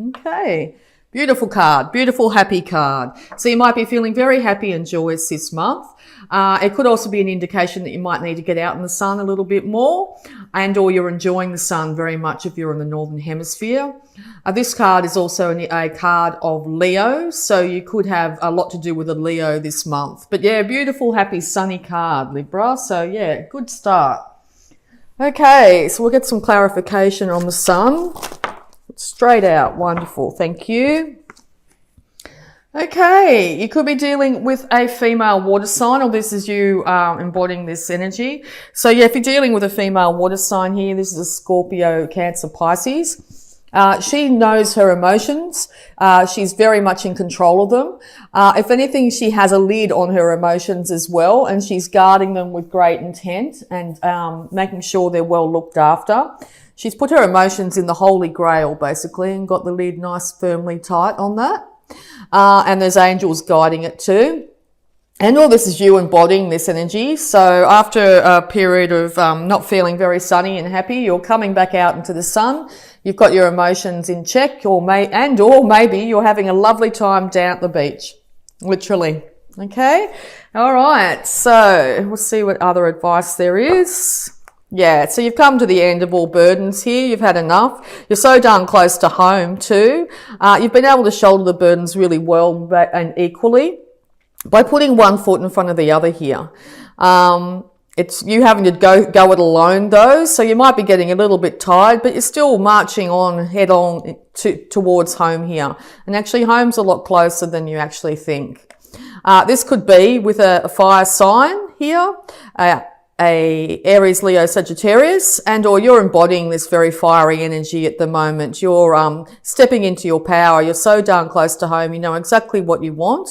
Okay. Beautiful card, beautiful happy card. So you might be feeling very happy and joyous this month. It could also be an indication that you might need to get out in the sun a little bit more, and or you're enjoying the sun very much if you're in the northern hemisphere. This card is also a card of Leo, so you could have a lot to do with a Leo this month. But yeah, beautiful, happy, sunny card, Libra. So yeah, good start. Okay, so we'll get some clarification on the sun. Straight out. Wonderful. Thank you. Okay, you could be dealing with a female water sign, or this is you embodying this energy. So yeah, if you're dealing with a female water sign here, this is a Scorpio, Cancer, Pisces. She knows her emotions. She's very much in control of them. If anything, she has a lid on her emotions as well, and she's guarding them with great intent and making sure they're well looked after. She's put her emotions in the Holy Grail, basically, and got the lid nice firmly tight on that. And there's angels guiding it too. And all this is you embodying this energy. So after a period of not feeling very sunny and happy, you're coming back out into the sun. You've got your emotions in check, or maybe you're having a lovely time down at the beach, literally. Okay? All right. So we'll see what other advice there is. Yeah, so you've come to the end of all burdens here. You've had enough. You're so darn close to home too. You've been able to shoulder the burdens really well and equally by putting one foot in front of the other here. It's you having to go it alone though, so you might be getting a little bit tired, but you're still marching on head on towards home here. And actually home's a lot closer than you actually think. This could be with a fire sign here. A Aries, Leo, Sagittarius, and or you're embodying this very fiery energy at the moment. You're stepping into your power. You're so darn close to home. You know exactly what you want,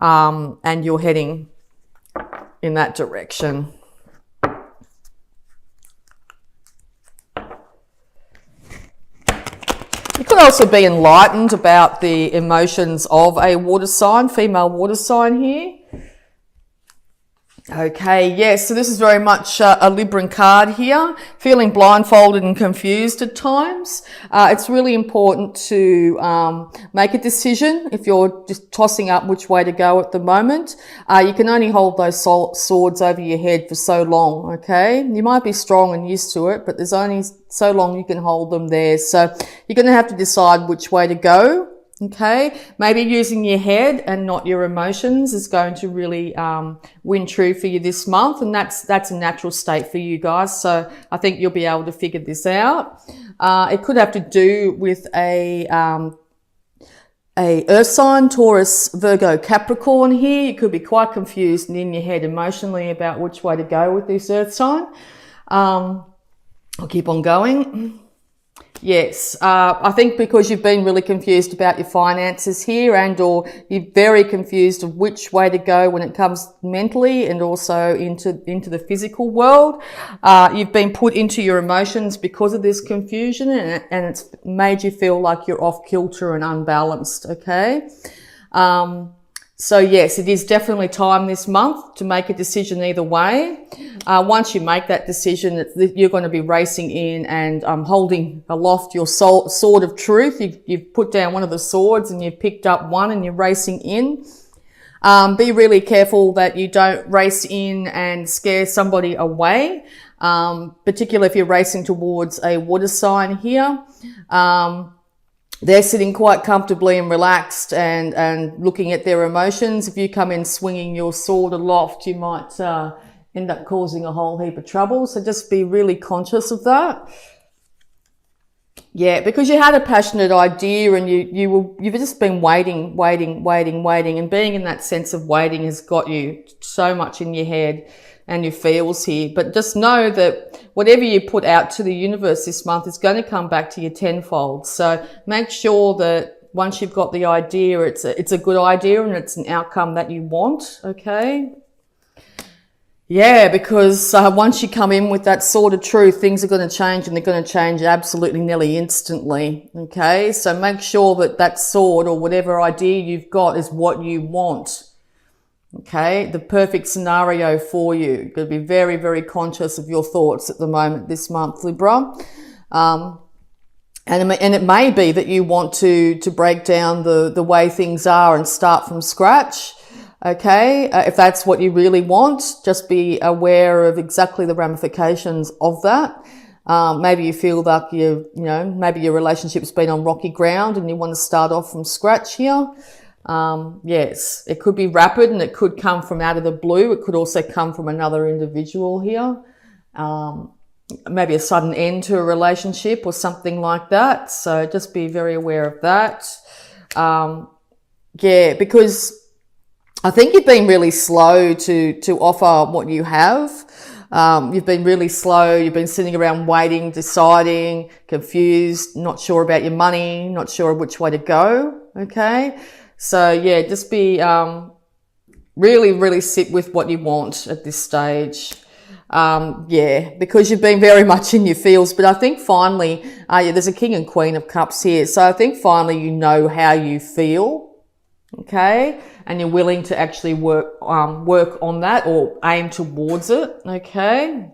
and you're heading in that direction. You could also be enlightened about the emotions of a water sign, female water sign here. Okay, yes, so this is very much a Libran card here, feeling blindfolded and confused at times. It's really important to make a decision if you're just tossing up which way to go at the moment. You can only hold those swords over your head for so long, okay? You might be strong and used to it, but there's only so long you can hold them there. So you're going to have to decide which way to go. Okay, maybe using your head and not your emotions is going to really win true for you this month, and that's a natural state for you guys. So I think you'll be able to figure this out. It could have to do with a earth sign, Taurus, Virgo, Capricorn here. You could be quite confused and in your head emotionally about which way to go with this earth sign. I'll keep on going. Yes, I think because you've been really confused about your finances here, and or you're very confused of which way to go when it comes mentally and also into the physical world. You've been put into your emotions because of this confusion, and it's made you feel like you're off kilter and unbalanced, okay? So yes, it is definitely time this month to make a decision either way. Once you make that decision, you're going to be racing in and holding aloft your sword of truth. You've put down one of the swords and you've picked up one and you're racing in. Be really careful that you don't race in and scare somebody away, particularly if you're racing towards a water sign here. They're sitting quite comfortably and relaxed and looking at their emotions. If you come in swinging your sword aloft, you might end up causing a whole heap of trouble. So just be really conscious of that. Yeah, because you had a passionate idea and you've just been waiting, and being in that sense of waiting has got you so much in your head and your feels here. But just know that whatever you put out to the universe this month is going to come back to you tenfold. So make sure that once you've got the idea, it's a good idea and it's an outcome that you want, okay? Yeah, because once you come in with that sword of truth, things are going to change, and they're going to change absolutely nearly instantly, okay? So make sure that that sword or whatever idea you've got is what you want. Okay, the perfect scenario for you. You've got to be very, very conscious of your thoughts at the moment this month, Libra. And it may be that you want to break down the way things are and start from scratch. Okay. If that's what you really want, just be aware of exactly the ramifications of that. Maybe you feel like maybe your relationship's been on rocky ground and you want to start off from scratch here. Yes, it could be rapid and it could come from out of the blue. It could also come from another individual here. Maybe a sudden end to a relationship or something like that. So just be very aware of that. Because I think you've been really slow to offer what you have. You've been really slow. You've been sitting around waiting, deciding, confused, not sure about your money, not sure which way to go. Okay. So yeah, just be, really, really sit with what you want at this stage. Because you've been very much in your feels, but I think finally, there's a King and Queen of Cups here. So I think finally you know how you feel, okay? And you're willing to actually work on that or aim towards it, okay?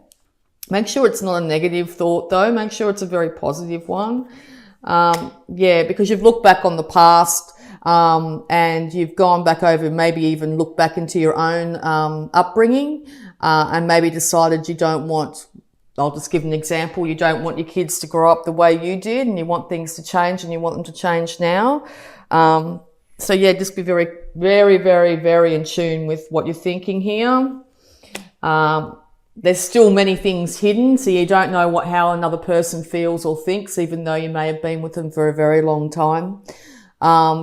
Make sure it's not a negative thought though. Make sure it's a very positive one. Because you've looked back on the past, and you've gone back over, maybe even looked back into your own, upbringing, and maybe decided you don't want, I'll just give an example, you don't want your kids to grow up the way you did and you want things to change and you want them to change now. So yeah, just be very, very, very, very in tune with what you're thinking here. There's still many things hidden, so you don't know how another person feels or thinks, even though you may have been with them for a very long time.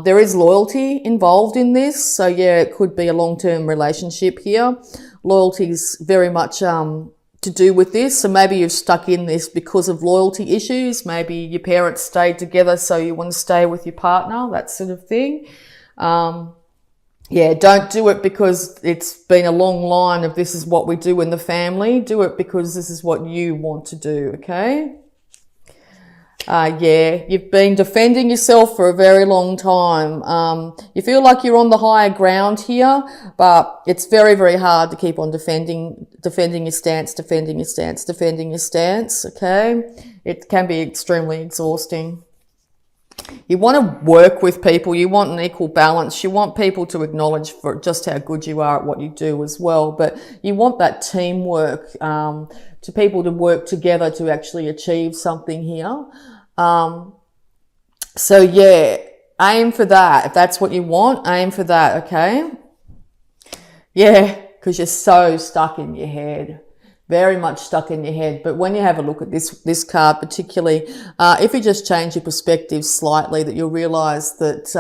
There is loyalty involved in this. So yeah, it could be a long-term relationship here. Loyalty is very much, to do with this. So maybe you've stuck in this because of loyalty issues. Maybe your parents stayed together, so you want to stay with your partner, that sort of thing. Don't do it because it's been a long line of this is what we do in the family. Do it because this is what you want to do, okay? You've been defending yourself for a very long time. You feel like you're on the higher ground here, but it's very, very hard to keep on defending your stance, okay? It can be extremely exhausting. You want to work with people. You want an equal balance. You want people to acknowledge for just how good you are at what you do as well. But you want that teamwork, to people to work together to actually achieve something here. Aim for that. If that's what you want, aim for that, okay? Yeah, because you're so stuck in your head. Very much stuck in your head. But when you have a look at this card particularly, if you just change your perspective slightly, that you'll realize that,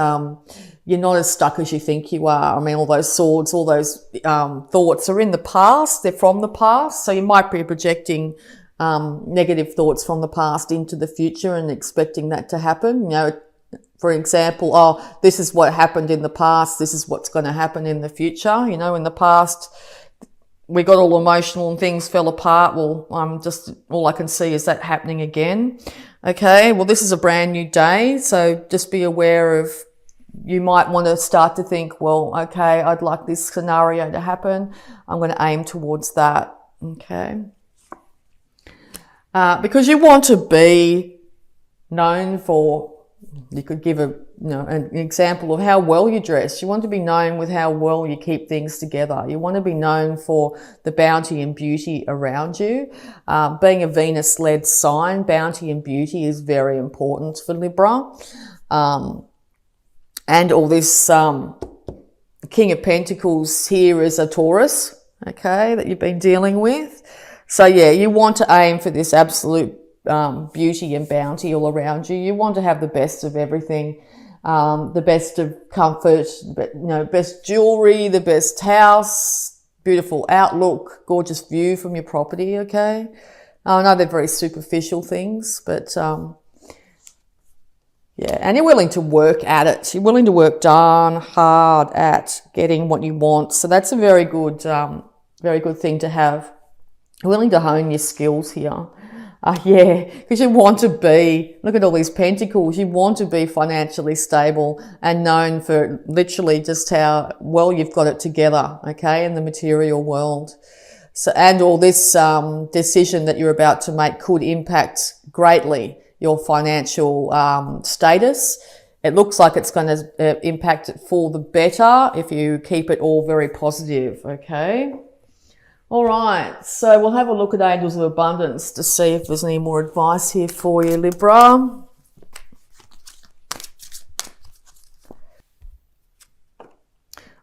you're not as stuck as you think you are. I mean, all those swords, all those, thoughts are in the past. They're from the past. So you might be projecting, negative thoughts from the past into the future and expecting that to happen. You know, for example, this is what happened in the past. This is what's going to happen in the future. You know, in the past, we got all emotional and things fell apart. Well, all I can see is that happening again. Okay. Well, this is a brand new day. So just be aware of, you might want to start to think, well, okay, I'd like this scenario to happen. I'm going to aim towards that. Okay. Because you want to be known for, you could give an example of how well you dress. You want to be known with how well you keep things together. You want to be known for the bounty and beauty around you. Being a Venus-led sign, bounty and beauty is very important for Libra. And all this, King of Pentacles here is a Taurus, okay, that you've been dealing with. So yeah, you want to aim for this absolute beauty and bounty all around you. You want to have the best of everything, the best of comfort, best jewelry, the best house, beautiful outlook, gorgeous view from your property, okay? I know they're very superficial things, but and you're willing to work at it. You're willing to work darn hard at getting what you want. So that's a very good thing to have. You're willing to hone your skills here. Because you want to be, look at all these pentacles, you want to be financially stable and known for literally just how well you've got it together, okay, in the material world. So, and all this decision that you're about to make could impact greatly your financial status. It looks like it's going to impact it for the better if you keep it all very positive, okay? All right, so we'll have a look at Angels of Abundance to see if there's any more advice here for you, Libra.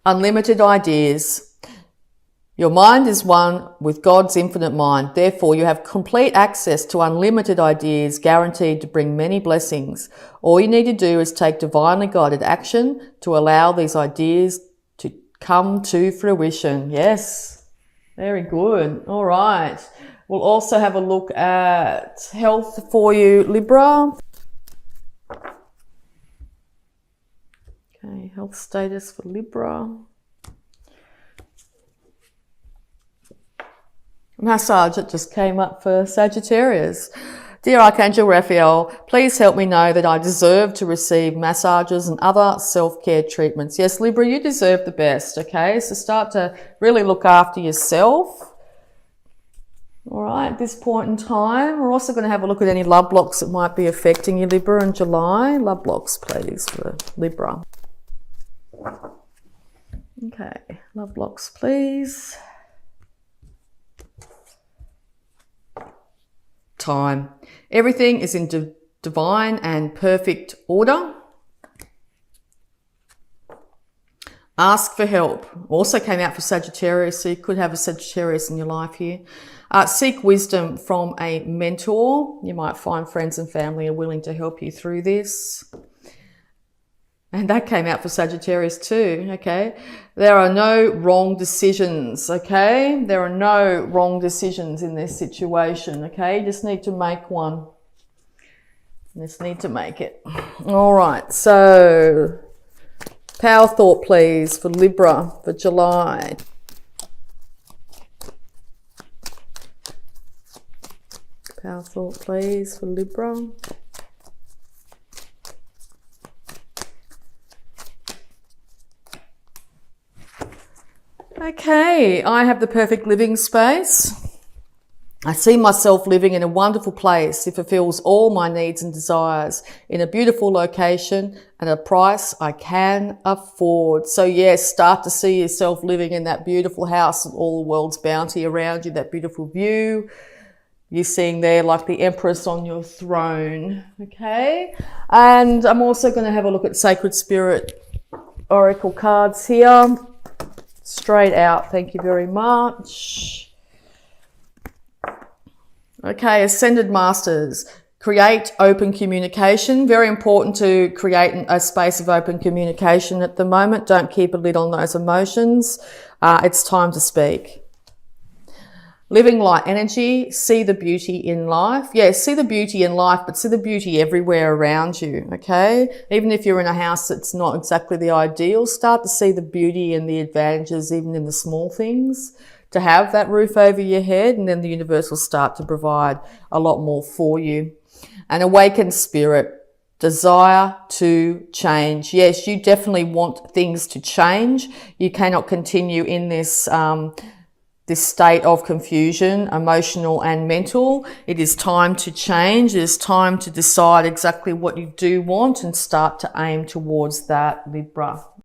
Unlimited ideas. Your mind is one with God's infinite mind. Therefore, you have complete access to unlimited ideas guaranteed to bring many blessings. All you need to do is take divinely guided action to allow these ideas to come to fruition. Yes, very good. All right. We'll also have a look at health for you, Libra. Okay, health status for Libra. Massage, it just came up for Sagittarius. Dear Archangel Raphael, please help me know that I deserve to receive massages and other self-care treatments. Yes, Libra, you deserve the best, okay? So start to really look after yourself. All right, at this point in time, we're also going to have a look at any love blocks that might be affecting you, Libra, in July. Love blocks, please, for Libra. Okay, love blocks, please. Time. Everything is in divine and perfect order. Ask for help. Also came out for Sagittarius, so you could have a Sagittarius in your life here. Seek wisdom from a mentor. You might find friends and family are willing to help you through this. And that came out for Sagittarius too, okay? There are no wrong decisions, okay? There are no wrong decisions in this situation, okay? You just need to make one. You just need to make it. All right, so power thought, please, for Libra for July. Power thought, please, for Libra. Okay, I have the perfect living space. I see myself living in a wonderful place. It fulfills all my needs and desires in a beautiful location at a price I can afford. So yes, start to see yourself living in that beautiful house with all the world's bounty around you, that beautiful view. You're seeing there like the Empress on your throne, okay? And I'm also going to have a look at Sacred Spirit Oracle cards here. Straight out, thank you very much. Okay, Ascended Masters. Create open communication. Very important to create a space of open communication at the moment. Don't keep a lid on those emotions. It's time to speak. Living light energy, see the beauty in life. Yes, see the beauty in life, but see the beauty everywhere around you, okay? Even if you're in a house that's not exactly the ideal, start to see the beauty and the advantages even in the small things. To have that roof over your head, and then the universe will start to provide a lot more for you. An awakened spirit, desire to change. Yes, you definitely want things to change. You cannot continue in this state of confusion, emotional and mental. It is time to change. It is time to decide exactly what you do want and start to aim towards that, Libra.